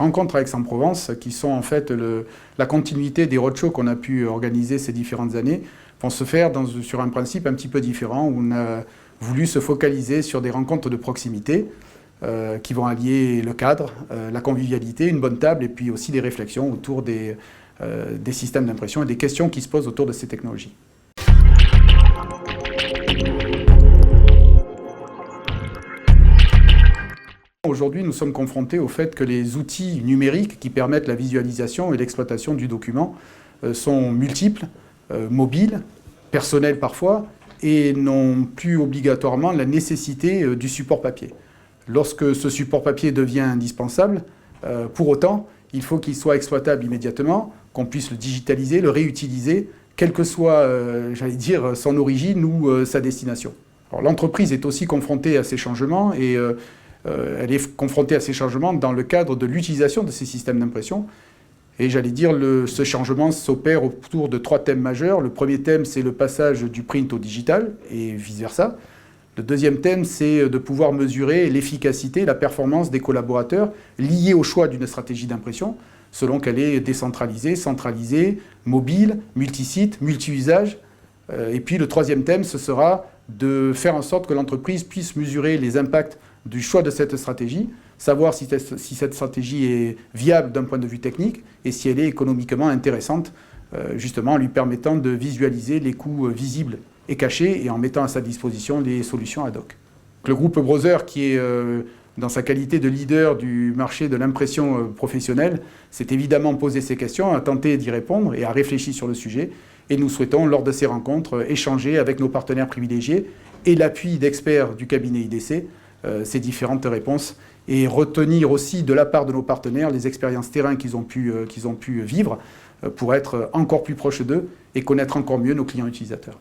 rencontres à Aix-en-Provence, qui sont en fait la continuité des roadshows qu'on a pu organiser ces différentes années, vont se faire sur un principe un petit peu différent, où on a voulu se focaliser sur des rencontres de proximité qui vont allier le cadre, la convivialité, une bonne table, et puis aussi des réflexions autour des systèmes d'impression et des questions qui se posent autour de ces technologies. Aujourd'hui, nous sommes confrontés au fait que les outils numériques qui permettent la visualisation et l'exploitation du document sont multiples, mobiles, personnels parfois, et n'ont plus obligatoirement la nécessité du support papier. Lorsque ce support papier devient indispensable, pour autant, il faut qu'il soit exploitable immédiatement, qu'on puisse le digitaliser, le réutiliser, quelle que soit, j'allais dire, son origine ou sa destination. Alors, l'entreprise est aussi confrontée à ces changements et elle est confrontée à ces changements dans le cadre de l'utilisation de ces systèmes d'impression. Et j'allais dire, ce changement s'opère autour de 3 thèmes majeurs. Le premier thème, c'est le passage du print au digital et vice-versa. Le deuxième thème, c'est de pouvoir mesurer l'efficacité, la performance des collaborateurs liés au choix d'une stratégie d'impression, selon qu'elle est décentralisée, centralisée, mobile, multisite, multi-usage. Et puis le troisième thème, ce sera de faire en sorte que l'entreprise puisse mesurer les impacts du choix de cette stratégie, savoir si cette stratégie est viable d'un point de vue technique et si elle est économiquement intéressante, justement en lui permettant de visualiser les coûts visibles et cachés et en mettant à sa disposition les solutions ad hoc. Le groupe Brother, qui est dans sa qualité de leader du marché de l'impression professionnelle, s'est évidemment posé ces questions, a tenté d'y répondre et a réfléchi sur le sujet. Et nous souhaitons, lors de ces rencontres, échanger avec nos partenaires privilégiés et l'appui d'experts du cabinet IDC, ces différentes réponses et retenir aussi de la part de nos partenaires les expériences terrain qu'ils ont pu vivre pour être encore plus proches d'eux et connaître encore mieux nos clients utilisateurs.